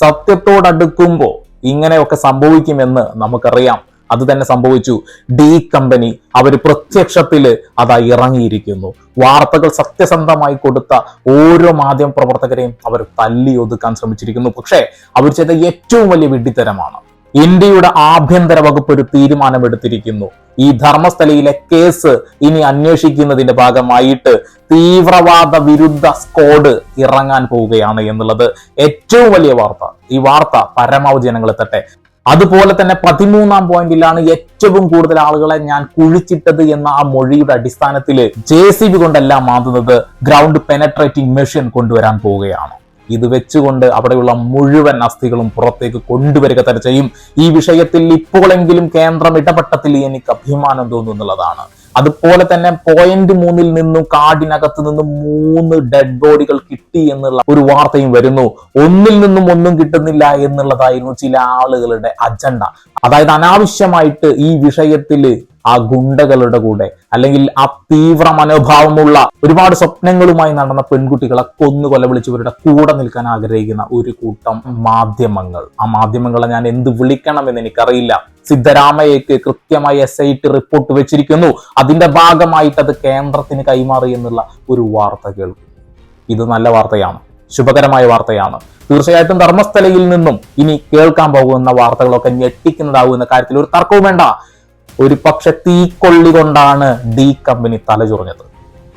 സത്യത്തോടടുക്കുമ്പോൾ ഇങ്ങനെയൊക്കെ സംഭവിക്കുമെന്ന് നമുക്കറിയാം. അത് തന്നെ സംഭവിച്ചു. ഡി കമ്പനി അവർ പ്രത്യക്ഷത്തില് അതാ ഇറങ്ങിയിരിക്കുന്നു. വാർത്തകൾ സത്യസന്ധമായി കൊടുത്ത ഓരോ മാധ്യമ പ്രവർത്തകരെയും അവർ തല്ലി ഒതുക്കാൻ ശ്രമിച്ചിരിക്കുന്നു. പക്ഷേ അവർ ചെയ്ത ഏറ്റവും വലിയ വിഡ്ഢിത്തരമാണ്. ഇന്ത്യയുടെ ആഭ്യന്തര വകുപ്പ് ഒരു തീരുമാനമെടുത്തിരിക്കുന്നു. ഈ ധർമ്മസ്ഥലയിലെ കേസ് ഇനി അന്വേഷിക്കുന്നതിന്റെ ഭാഗമായിട്ട് തീവ്രവാദ വിരുദ്ധ സ്ക്വാഡ് ഇറങ്ങാൻ പോവുകയാണ് എന്നുള്ളത് ഏറ്റവും വലിയ വാർത്ത. ഈ വാർത്ത പരമാവധി ജനങ്ങളെത്തട്ടെ. അതുപോലെ തന്നെ 13-ാം പോയിന്റിലാണ് ഏറ്റവും കൂടുതൽ ആളുകളെ ഞാൻ കുഴിച്ചിട്ടത് എന്ന ആ മൊഴിയുടെ അടിസ്ഥാനത്തിൽ JCB കൊണ്ടല്ല മാന്തുന്നത്, ഗ്രൗണ്ട് പെനട്രേറ്റിംഗ് മെഷീൻ കൊണ്ടുവരാൻ പോവുകയാണ്. ഇത് വെച്ചുകൊണ്ട് അവിടെയുള്ള മുഴുവൻ അസ്ഥികളും പുറത്തേക്ക് കൊണ്ടുവരിക തന്നെ ചെയ്യും. ഈ വിഷയത്തിൽ ഇപ്പോഴെങ്കിലും കേന്ദ്രം ഇടപെട്ടതിൽ എനിക്ക് അഭിമാനം തോന്നുന്നുള്ളതാണ്. അതുപോലെ തന്നെ പോയിന്റ് 3-ൽ നിന്നും കാടിനകത്ത് നിന്നും 3 ഡെഡ് ബോഡികൾ കിട്ടി എന്നുള്ള ഒരു വാർത്തയും വരുന്നു. ഒന്നിൽ നിന്നും ഒന്നും കിട്ടുന്നില്ല എന്നുള്ളതായിരുന്നു ചില ആളുകളുടെ അജണ്ട. അതായത് അനാവശ്യമായിട്ട് ഈ വിഷയത്തിൽ ആ ഗുണ്ടകളുടെ കൂടെ അല്ലെങ്കിൽ ആ തീവ്ര മനോഭാവമുള്ള ഒരുപാട് സ്വപ്നങ്ങളുമായി നടന്ന പെൺകുട്ടികളെ കൊല വിളിച്ചവരുടെ കൂടെ നിൽക്കാൻ ആഗ്രഹിക്കുന്ന ഒരു കൂട്ടം മാധ്യമങ്ങൾ. ആ മാധ്യമങ്ങളെ ഞാൻ എന്ത് വിളിക്കണമെന്ന് എനിക്കറിയില്ല. സിദ്ധരാമയ്യക്ക് കൃത്യമായി SIT റിപ്പോർട്ട് വെച്ചിരിക്കുന്നു. അതിന്റെ ഭാഗമായിട്ട് അത് കേന്ദ്രത്തിന് കൈമാറി എന്നുള്ള ഒരു വാർത്ത കേൾക്കും. ഇത് നല്ല വാർത്തയാണ്, ശുഭകരമായ വാർത്തയാണ്. തീർച്ചയായിട്ടും ധർമ്മസ്ഥലയിൽ നിന്നും ഇനി കേൾക്കാൻ പോകുന്ന വാർത്തകളൊക്കെ ഞെട്ടിക്കുന്നതാകുന്ന കാര്യത്തിൽ ഒരു തർക്കവും വേണ്ട. ഒരു പക്ഷെ തീക്കൊള്ളി കൊണ്ടാണ് ഡി കമ്പനി തലചുറഞ്ഞത്.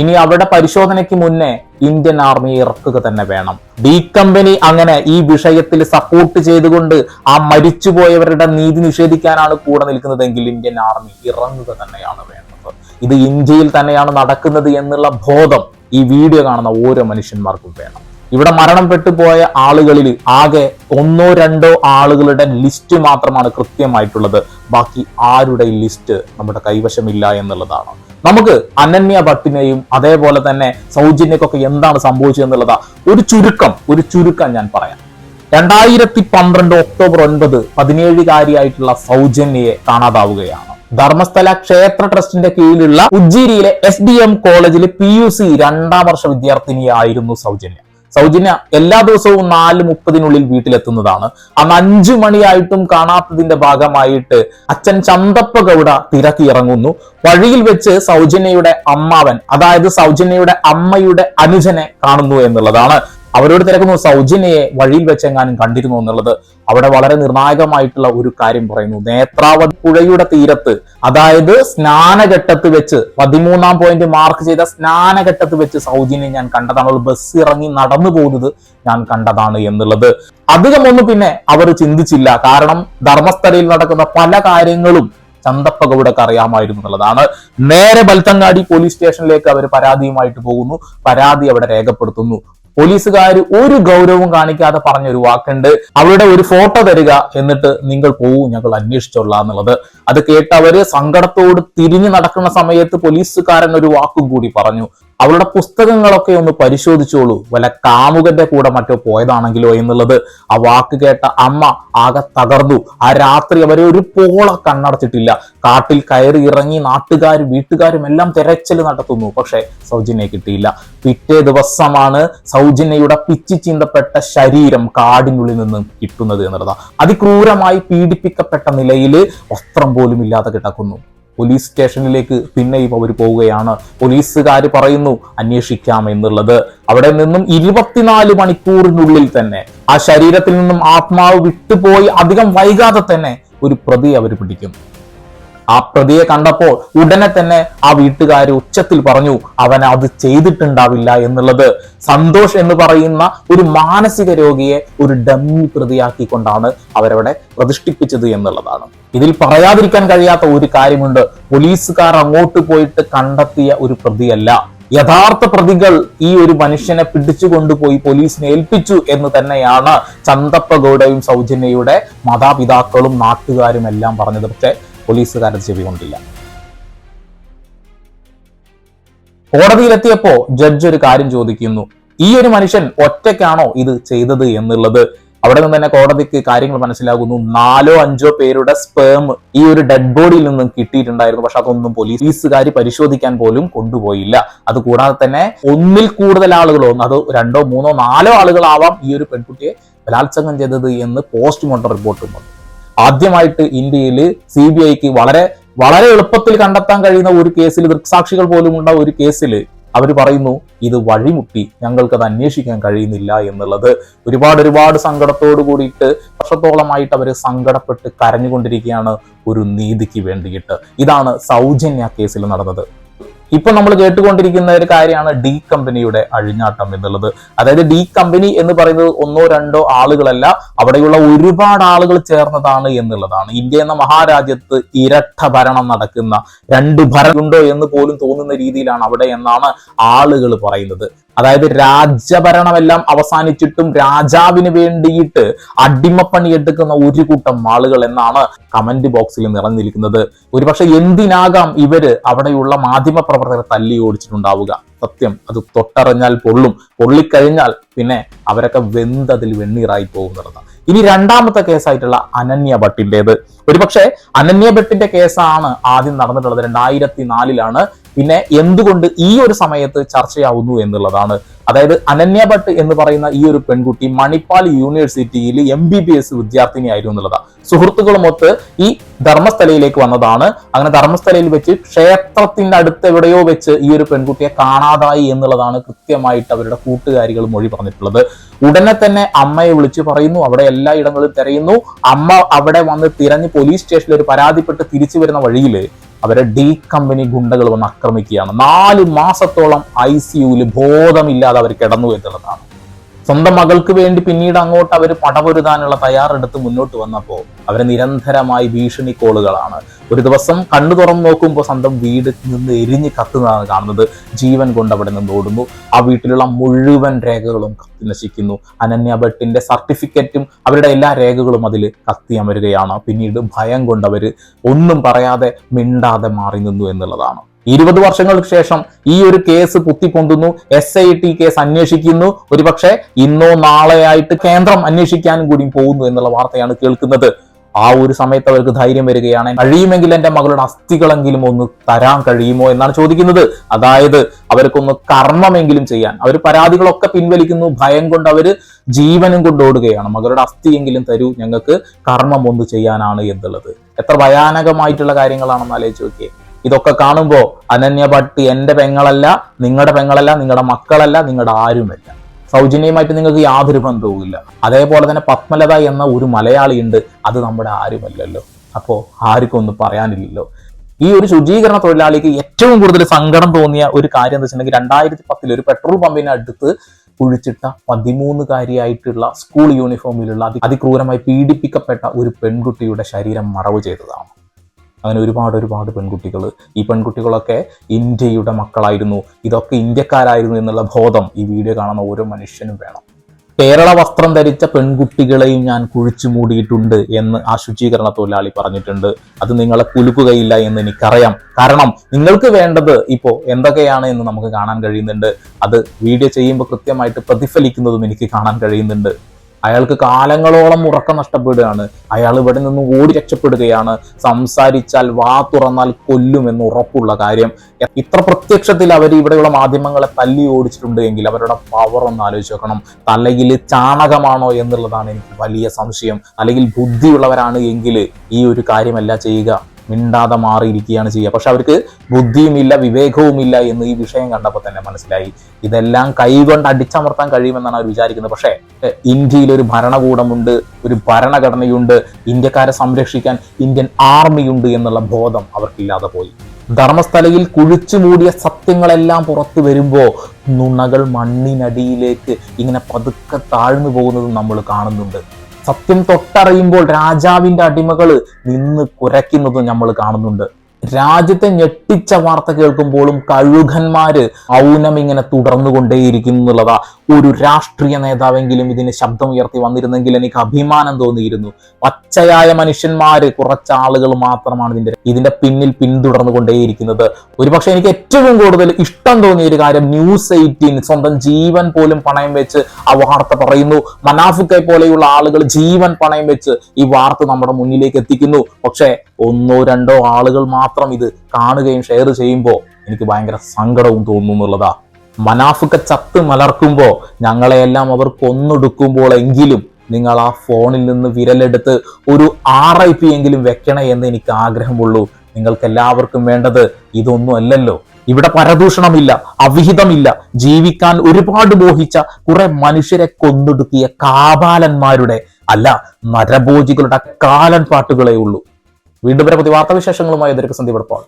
ഇനി അവിടെ പരിശോധനയ്ക്ക് മുന്നേ ഇന്ത്യൻ ആർമിയെ ഇറക്കുക തന്നെ വേണം. ഡി കമ്പനി അങ്ങനെ ഈ വിഷയത്തിൽ സപ്പോർട്ട് ചെയ്തുകൊണ്ട് ആ മരിച്ചുപോയവരുടെ നീതി നിഷേധിക്കാനാണ് കൂടെ നിൽക്കുന്നതെങ്കിൽ ഇന്ത്യൻ ആർമി ഇറങ്ങുക തന്നെയാണ് വേണ്ടത്. ഇത് ഇന്ത്യയിൽ തന്നെയാണ് നടക്കുന്നത് എന്നുള്ള ബോധം ഈ വീഡിയോ കാണുന്ന ഓരോ മനുഷ്യന്മാർക്കും വേണം. ഇവിടെ മരണപ്പെട്ടു പോയ ആളുകളിൽ ആകെ 1-2 ആളുകളുടെ ലിസ്റ്റ് മാത്രമാണ് കൃത്യമായിട്ടുള്ളത്. ബാക്കി ആരുടെ ലിസ്റ്റ് നമ്മുടെ കൈവശമില്ല എന്നുള്ളതാണ്. നമുക്ക് അനന്യ ഭട്ടിനെയും അതേപോലെ തന്നെ സൗജന്യക്കൊക്കെ എന്താണ് സംഭവിച്ചത് എന്നുള്ളതാ ഒരു ചുരുക്കം ഞാൻ പറയാം. 2012 ഒക്ടോബർ 9 17-കാരിയായിട്ടുള്ള സൗജന്യയെ കാണാതാവുകയാണ്. ധർമ്മസ്ഥല ക്ഷേത്ര ട്രസ്റ്റിന്റെ കീഴിലുള്ള ഉജ്ജിരിയിലെ SDM കോളേജിലെ PUC 2ാം വർഷ വിദ്യാർത്ഥിനിയായിരുന്നു സൗജന്യ എല്ലാ ദിവസവും 4:30 വീട്ടിലെത്തുന്നതാണ്. അന്ന് 5 മണിയായിട്ടും കാണാത്തതിന്റെ ഭാഗമായിട്ട് അച്ഛൻ ചന്തപ്പ ഗൗഡ തിരക്കി ഇറങ്ങുന്നു. വഴിയിൽ വെച്ച് സൗജന്യയുടെ അമ്മാവൻ, അതായത് സൗജന്യയുടെ അമ്മയുടെ അനുജനെ കാണുന്നു എന്നുള്ളതാണ്. അവരോട് തിരക്കുന്നു, സൗജന്യയെ വഴിയിൽ വെച്ചെങ്ങാനും കണ്ടിരുന്നു എന്നുള്ളത്. അവിടെ വളരെ നിർണായകമായിട്ടുള്ള ഒരു കാര്യം പറയുന്നു. നേത്രാവതി പുഴയുടെ തീരത്ത്, അതായത് സ്നാനഘട്ടത്ത് വെച്ച് 13-ാം പോയിന്റ് മാർക്ക് ചെയ്ത സ്നാനഘട്ടത്ത് വെച്ച് സൗജന്യം ഞാൻ കണ്ടതാണ്. ബസ് ഇറങ്ങി നടന്നു പോകുന്നത് ഞാൻ കണ്ടതാണ് എന്നുള്ളത്. അധികമൊന്നും പിന്നെ അവർ ചിന്തിച്ചില്ല. കാരണം ധർമ്മസ്ഥലയിൽ നടക്കുന്ന പല കാര്യങ്ങളും ചന്തപ്പ ഗൗഡക്ക് അറിയാമായിരുന്നു എന്നുള്ളതാണ്. നേരെ ബൽത്തങ്ങാടി പോലീസ് സ്റ്റേഷനിലേക്ക് അവർ പരാതിയുമായിട്ട് പോകുന്നു. പരാതി അവിടെ രേഖപ്പെടുത്തുന്നു. പോലീസുകാർ ഒരു ഗൗരവവും കാണിക്കാതെ പറഞ്ഞൊരു വാക്കുണ്ട്, അവരുടെ ഒരു ഫോട്ടോ തരിക, എന്നിട്ട് നിങ്ങൾ പോവൂ, ഞങ്ങൾ അന്വേഷിച്ചോളാം എന്നുള്ളത്. അത് കേട്ട് അവര് സങ്കടത്തോട് തിരിഞ്ഞു നടക്കുന്ന സമയത്ത് പോലീസുകാരൻ ഒരു വാക്കും കൂടി പറഞ്ഞു, അവരുടെ പുസ്തകങ്ങളൊക്കെ ഒന്ന് പരിശോധിച്ചോളൂ, വല്ല കാമുകന്റെ കൂടെ മറ്റോ പോയതാണെങ്കിലോ എന്നുള്ളത്. ആ വാക്ക് കേട്ട അമ്മ ആകെ തകർന്നു. ആ രാത്രി അവരെ ഒരു പോള കണ്ണടച്ചിട്ടില്ല. കാട്ടിൽ കയറി ഇറങ്ങി നാട്ടുകാരും വീട്ടുകാരും എല്ലാം തെരച്ചിൽ നടത്തുന്നു. പക്ഷെ സൗജന്യയെ കിട്ടിയില്ല. പിറ്റേ ദിവസമാണ് സൗജന്യയുടെ പിച്ചി ചിന്തപ്പെട്ട ശരീരം കാടിനുള്ളിൽ നിന്ന് കിട്ടുന്നത് എന്നുള്ളതാണ്. അതിക്രൂരമായി പീഡിപ്പിക്കപ്പെട്ട നിലയിൽ വസ്ത്രം പോലും ഇല്ലാതെ കിടക്കുന്നു. പോലീസ് സ്റ്റേഷനിലേക്ക് പിന്നെയും അവർ പോവുകയാണ്. പോലീസുകാർ പറയുന്നു അന്വേഷിക്കാം എന്നുള്ളത്. അവിടെ നിന്നും 24 മണിക്കൂറിനുള്ളിൽ തന്നെ ആ ശരീരത്തിൽ നിന്നും ആത്മാവ് വിട്ടുപോയി അധികം വൈകാതെ തന്നെ ഒരു പ്രതിയെ അവർ പിടിക്കും. ആ പ്രതിയെ കണ്ടപ്പോൾ ഉടനെ തന്നെ ആ വീട്ടുകാർ ഉച്ചത്തിൽ പറഞ്ഞു അവൻ അത് ചെയ്തിട്ടുണ്ടാവില്ല എന്നുള്ളത്. സന്തോഷ് എന്ന് പറയുന്ന ഒരു മാനസിക രോഗിയെ ഒരു ഡമ്മി പ്രതിയാക്കിക്കൊണ്ടാണ് അവരവിടെ പ്രതിഷ്ഠിപ്പിച്ചത് എന്നുള്ളതാണ്. ഇതിൽ പറയാതിരിക്കാൻ കഴിയാത്ത ഒരു കാര്യമുണ്ട്. പോലീസുകാർ അങ്ങോട്ട് പോയിട്ട് കണ്ടെത്തിയ ഒരു പ്രതിയല്ല. യഥാർത്ഥ പ്രതികൾ ഈ ഒരു മനുഷ്യനെ പിടിച്ചുകൊണ്ടുപോയി പോലീസിനെ ഏൽപ്പിച്ചു എന്ന് തന്നെയാണ് ചന്തപ്പ ഗൗഡയും സൗജന്യയുടെ മാതാപിതാക്കളും നാട്ടുകാരും എല്ലാം പറഞ്ഞത്. പക്ഷേ പോലീസുകാരത് ചെവി കൊണ്ടില്ല. കോടതിയിലെത്തിയപ്പോ ജഡ്ജ് ഒരു കാര്യം ചോദിക്കുന്നു, ഈ ഒരു മനുഷ്യൻ ഒറ്റയ്ക്കാണോ ഇത് ചെയ്തത് എന്നുള്ളത്. അവിടെ നിന്ന് തന്നെ കോടതിക്ക് കാര്യങ്ങൾ മനസ്സിലാകുന്നു. 4-5 പേരുടെ സ്പേം ഈ ഒരു ഡെഡ് ബോഡിയിൽ നിന്നും കിട്ടിയിട്ടുണ്ടായിരുന്നു. പക്ഷെ അതൊന്നും പോലീസുകാർ പരിശോധിക്കാൻ പോലും കൊണ്ടുപോയില്ല. അതുകൂടാതെ തന്നെ ഒന്നിൽ കൂടുതൽ ആളുകളോ, അത് 2, 3, 4 ആളുകളാവാം ഈ ഒരു പെൺകുട്ടിയെ ബലാത്സംഗം ചെയ്തത് എന്ന് പോസ്റ്റ്മോർട്ടം റിപ്പോർട്ടും വന്നു. ആദ്യമായിട്ട് ഇന്ത്യയിൽ CBIക്ക് വളരെ വളരെ എളുപ്പത്തിൽ കണ്ടെത്താൻ കഴിയുന്ന ഒരു കേസിൽ, ദൃക്സാക്ഷികൾ പോലുമുള്ള ഒരു കേസിൽ അവർ പറയുന്നു ഇത് വഴിമുട്ടി, ഞങ്ങൾക്കത് അന്വേഷിക്കാൻ കഴിയുന്നില്ല എന്നുള്ളത്. ഒരുപാട് സങ്കടത്തോട് കൂടിയിട്ട് വർഷത്തോളമായിട്ട് അവർ സങ്കടപ്പെട്ട് കരഞ്ഞുകൊണ്ടിരിക്കുകയാണ് ഒരു നീതിക്ക് വേണ്ടിയിട്ട്. ഇതാണ് സൗജന്യ കേസിൽ നടന്നത്. ഇപ്പൊ നമ്മൾ കേട്ടുകൊണ്ടിരിക്കുന്ന ഒരു കാര്യമാണ് ഡി കമ്പനിയുടെ അഴിഞ്ഞാട്ടം എന്നുള്ളത്. അതായത് ഡി കമ്പനി എന്ന് പറയുന്നത് ഒന്നോ രണ്ടോ ആളുകളല്ല, അവിടെയുള്ള ഒരുപാട് ആളുകൾ ചേർന്നതാണ് എന്നുള്ളതാണ്. ഇന്ത്യ എന്ന മഹാരാജ്യത്ത് ഇരട്ട ഭരണം നടക്കുന്ന, രണ്ട് ഭരണമുണ്ടോ എന്ന് പോലും തോന്നുന്ന രീതിയിലാണ് അവിടെ എന്നാണ് ആളുകൾ പറയുന്നത്. അതായത് രാജഭരണമെല്ലാം അവസാനിച്ചിട്ടും രാജാവിന് വേണ്ടിയിട്ട് അടിമപ്പണി എടുക്കുന്ന ഒരു കൂട്ടം ആളുകൾ എന്നാണ് കമന്റ് ബോക്സിൽ നിറഞ്ഞിരിക്കുന്നത്. ഒരുപക്ഷെ എന്തിനാകാം ഇവര് അവിടെയുള്ള മാധ്യമ പ്രവർത്തകരെ തല്ലി ഓടിച്ചിട്ടുണ്ടാവുക. സത്യം, അത് തൊട്ടറിഞ്ഞാൽ പൊള്ളും, പൊള്ളിക്കഴിഞ്ഞാൽ പിന്നെ അവരൊക്കെ വെന്തതിൽ വെണ്ണീറായി പോകുന്നതാണ്. ഇനി രണ്ടാമത്തെ കേസായിട്ടുള്ള അനന്യ ഭട്ടിന്റേത്. ഒരുപക്ഷെ അനന്യ ഭട്ടിന്റെ കേസാണ് ആദ്യം നടന്നിട്ടുള്ളത്, 2004 പിന്നെ എന്തുകൊണ്ട് ഈ ഒരു സമയത്ത് ചർച്ചയാവുന്നു എന്നുള്ളതാണ്. അതായത് അനന്യ ഭട്ട് എന്ന് പറയുന്ന ഈ ഒരു പെൺകുട്ടി മണിപ്പാൽ യൂണിവേഴ്സിറ്റിയിൽ MBBS വിദ്യാർത്ഥിനിയായിരുന്നു എന്നുള്ളതാണ്. സുഹൃത്തുക്കളുമൊത്ത് ഈ ധർമ്മസ്ഥലയിലേക്ക് വന്നതാണ്. അങ്ങനെ ധർമ്മസ്ഥലയിൽ വെച്ച് ക്ഷേത്രത്തിന്റെ അടുത്ത് എവിടെയോ വെച്ച് ഈ ഒരു പെൺകുട്ടിയെ കാണാതായി എന്നുള്ളതാണ് കൃത്യമായിട്ട് അവരുടെ കൂട്ടുകാരികൾ മൊഴി പറഞ്ഞിട്ടുള്ളത്. ഉടനെ തന്നെ അമ്മയെ വിളിച്ചു പറയുന്നു, അവിടെ എല്ലാ ഇടങ്ങളും തിരയുന്നു. അമ്മ അവിടെ വന്ന് തിരഞ്ഞ് പോലീസ് സ്റ്റേഷനിൽ ഒരു പരാതിപ്പെട്ട് തിരിച്ചു വരുന്ന വഴിയിൽ അവരെ ഡി കമ്പനി ഗുണ്ടകൾ വന്ന് ആക്രമിക്കുകയാണ്. 4 മാസത്തോളം ICUവിൽ ബോധമില്ലാതെ അവർ കിടന്നു എന്നുള്ളതാണ്. സ്വന്തം മകൾക്ക് വേണ്ടി പിന്നീട് അങ്ങോട്ട് അവർ പടപൊരുതാനുള്ള തയ്യാറെടുത്ത് മുന്നോട്ട് വന്നപ്പോൾ അവരെ നിരന്തരമായി ഭീഷണി കോളുകളാണ്. ഒരു ദിവസം കണ്ണു തുറന്നു നോക്കുമ്പോൾ സ്വന്തം വീട് നിന്ന് എരിഞ്ഞ് കത്തുന്നതാണ് കാണുന്നത്. ജീവൻ കൊണ്ട് അവിടെ നിന്ന് ഓടുന്നു. ആ വീട്ടിലുള്ള മുഴുവൻ രേഖകളും കത്തി നശിക്കുന്നു. അനന്യ ഭട്ടിന്റെ സർട്ടിഫിക്കറ്റും അവരുടെ എല്ലാ രേഖകളും അതിൽ കത്തി അമരുകയാണ്. പിന്നീട് ഭയം കൊണ്ട് അവർ ഒന്നും പറയാതെ മിണ്ടാതെ മാറി നിന്നു എന്നുള്ളതാണ്. 20 വർഷങ്ങൾക്ക് ശേഷം ഈ ഒരു കേസ് കുത്തിപ്പൊന്തുന്നു. SIT കേസ് അന്വേഷിക്കുന്നു. ഒരുപക്ഷെ ഇന്നോ നാളെയായിട്ട് കേന്ദ്രം അന്വേഷിക്കാനും കൂടി പോകുന്നു എന്നുള്ള വാർത്തയാണ് കേൾക്കുന്നത്. ആ ഒരു സമയത്ത് അവർക്ക് ധൈര്യം വരികയാണ്, കഴിയുമെങ്കിൽ എൻ്റെ മകളുടെ അസ്ഥികളെങ്കിലും ഒന്ന് തരാൻ കഴിയുമോ എന്നാണ് ചോദിക്കുന്നത്. അതായത് അവർക്കൊന്ന് കർമ്മമെങ്കിലും ചെയ്യാൻ. അവർ പരാതികളൊക്കെ പിൻവലിക്കുന്നു. ഭയം കൊണ്ട് അവർ ജീവനും കൊണ്ടോടുകയാണ്. മകളുടെ അസ്ഥിയെങ്കിലും തരൂ, ഞങ്ങൾക്ക് കർമ്മം ഒന്ന് ചെയ്യാനാണ് എന്നുള്ളത്. എത്ര ഭയാനകമായിട്ടുള്ള കാര്യങ്ങളാണെന്ന് ആലോചിച്ച് നോക്കിയേ. ഇതൊക്കെ കാണുമ്പോ അനന്യ ഭട്ട് എന്റെ പെങ്ങളല്ല, നിങ്ങളുടെ പെങ്ങളല്ല, നിങ്ങളുടെ മക്കളല്ല, നിങ്ങളുടെ ആരുമല്ല. സൗജന്യമായിട്ട് നിങ്ങൾക്ക് യാതൊരു ബന്ധവുമില്ല. അതേപോലെ തന്നെ പത്മലത എന്ന ഒരു മലയാളി ഉണ്ട്, അത് നമ്മുടെ ആരുമല്ലല്ലോ. അപ്പോ ആർക്കും ഒന്നും പറയാനില്ലല്ലോ. ഈ ഒരു ശുചീകരണ തൊഴിലാളിക്ക് ഏറ്റവും കൂടുതൽ സങ്കടം തോന്നിയ ഒരു കാര്യം എന്താ വെച്ചിട്ടുണ്ടെങ്കിൽ 2010 ഒരു പെട്രോൾ പമ്പിന് അടുത്ത് കുഴിച്ചിട്ട 13കാരിയായിട്ടുള്ള സ്കൂൾ യൂണിഫോമിലുള്ള അതിക്രൂരമായി പീഡിപ്പിക്കപ്പെട്ട ഒരു പെൺകുട്ടിയുടെ ശരീരം മറവ് ചെയ്തതാണ്. അങ്ങനെ ഒരുപാട് പെൺകുട്ടികൾ, ഈ പെൺകുട്ടികളൊക്കെ ഇന്ത്യയുടെ മക്കളായിരുന്നു, ഇതൊക്കെ ഇന്ത്യക്കാരായിരുന്നു എന്നുള്ള ബോധം ഈ വീഡിയോ കാണുന്ന ഓരോ മനുഷ്യനും വേണം. കേരള വസ്ത്രം ധരിച്ച പെൺകുട്ടികളെയും ഞാൻ കുഴിച്ചു മൂടിയിട്ടുണ്ട് എന്ന് ആ ശുചീകരണ തൊഴിലാളി പറഞ്ഞിട്ടുണ്ട്. അത് നിങ്ങളെ കുലുക്കുകയില്ല എന്ന് എനിക്കറിയാം. കാരണം നിങ്ങൾക്ക് വേണ്ടത് ഇപ്പോൾ എന്തൊക്കെയാണ് എന്ന് നമുക്ക് കാണാൻ കഴിയുന്നുണ്ട്. അത് വീഡിയോ ചെയ്യുമ്പോൾ കൃത്യമായിട്ട് പ്രതിഫലിക്കുന്നതും എനിക്ക് കാണാൻ കഴിയുന്നുണ്ട്. അയാൾക്ക് കാലങ്ങളോളം ഉറക്കം നഷ്ടപ്പെടുകയാണ്. അയാൾ ഇവിടെ നിന്ന് ഓടി രക്ഷപ്പെടുകയാണ്. സംസാരിച്ചാൽ വാ തുറന്നാൽ കൊല്ലുമെന്ന് ഉറപ്പുള്ള കാര്യം. ഇത്ര പ്രത്യക്ഷത്തിൽ അവർ ഇവിടെയുള്ള മാധ്യമങ്ങളെ തല്ലി ഓടിച്ചിട്ടുണ്ട് എങ്കിൽ അവരുടെ പവർ ഒന്ന് ആലോചിച്ച് നോക്കണം. തലയിൽ ചാണകമാണോ എന്നുള്ളതാണ് എനിക്ക് വലിയ സംശയം. അല്ലെങ്കിൽ ബുദ്ധിയുള്ളവരാണ് എങ്കിൽ ഈ ഒരു കാര്യമല്ല ചെയ്യുക, മിണ്ടാതെ മാറിയിരിക്കുകയാണ് ചെയ്യുക. പക്ഷെ അവർക്ക് ബുദ്ധിയുമില്ല, വിവേകവുമില്ല എന്ന് ഈ വിഷയം കണ്ടപ്പോൾ തന്നെ മനസ്സിലായി. ഇതെല്ലാം കൈകൊണ്ട് അടിച്ചമർത്താൻ കഴിയുമെന്നാണ് അവർ വിചാരിക്കുന്നത്. പക്ഷേ ഇന്ത്യയിൽ ഒരു ഭരണകൂടമുണ്ട്, ഒരു ഭരണഘടനയുണ്ട്, ഇന്ത്യക്കാരെ സംരക്ഷിക്കാൻ ഇന്ത്യൻ ആർമിയുണ്ട് എന്നുള്ള ബോധം അവർക്കില്ലാതെ പോയി. ധർമ്മസ്ഥലയിൽ കുഴിച്ചു മൂടിയ സത്യങ്ങളെല്ലാം പുറത്തു വരുമ്പോൾ നുണകൾ മണ്ണിനടിയിലേക്ക് ഇങ്ങനെ പതുക്കെ താഴ്ന്നു പോകുന്നത് നമ്മൾ കാണുന്നുണ്ട്. സത്യം തൊട്ടറിയുമ്പോൾ രാജാവിന്റെ അടിമകൾ നിന്ന് കുരയ്ക്കുന്നതും നമ്മൾ കാണുന്നുണ്ട്. രാജ്യത്തെ ഞെട്ടിച്ച വാർത്ത കേൾക്കുമ്പോഴും കഴുകന്മാര് മൗനം ഇങ്ങനെ തുടർന്നുകൊണ്ടേയിരിക്കുന്നു എന്നുള്ളതാ. ഒരു രാഷ്ട്രീയ നേതാവെങ്കിലും ഇതിന് ശബ്ദം ഉയർത്തി വന്നിരുന്നെങ്കിൽ എനിക്ക് അഭിമാനം തോന്നിയിരുന്നു. പച്ചയായ മനുഷ്യന്മാര്, കുറച്ചാളുകൾ മാത്രമാണ് ഇതിന്റെ പിന്നിൽ പിന്തുടർന്നുകൊണ്ടേയിരിക്കുന്നത്. ഒരുപക്ഷെ എനിക്ക് ഏറ്റവും കൂടുതൽ ഇഷ്ടം തോന്നിയ ഒരു കാര്യം ന്യൂസ് 18 സ്വന്തം ജീവൻ പോലും പണയം വെച്ച് ആ വാർത്ത പറയുന്നു. മനാഫിക്കൈ പോലെയുള്ള ആളുകൾ ജീവൻ പണയം വെച്ച് ഈ വാർത്ത നമ്മുടെ മുന്നിലേക്ക് എത്തിക്കുന്നു. പക്ഷേ 1-2 ആളുകൾ മാത്രം ഇത് കാണുകയും ഷെയർ ചെയ്യുമ്പോൾ എനിക്ക് ഭയങ്കര സങ്കടവും തോന്നുന്നുള്ളതാ. മനാഫിക്ക ചത്ത് മലർക്കുമ്പോൾ ഞങ്ങളെയെല്ലാം അവർ കൊന്നൊടുക്കുമ്പോൾ എങ്കിലും നിങ്ങൾ ആ ഫോണിൽ നിന്ന് വിരലെടുത്ത് ഒരു RIP എങ്കിലും വെക്കണേ എന്ന് എനിക്ക് ആഗ്രഹമുള്ളൂ. നിങ്ങൾക്ക് എല്ലാവർക്കും വേണ്ടത് ഇതൊന്നും അല്ലല്ലോ. ഇവിടെ പരദൂഷണമില്ല, അവിഹിതമില്ല, ജീവിക്കാൻ ഒരുപാട് മോഹിച്ച കുറെ മനുഷ്യരെ കൊന്നൊടുക്കിയ കാപാലന്മാരുടെ അല്ല, നരഭോജികളുടെ കാലൻ പാട്ടുകളേ ഉള്ളൂ. വീണ്ടും വരെ പുതിയ വാർത്താവിശേഷങ്ങളുമായി സന്ദീപ് എടപ്പാൾ.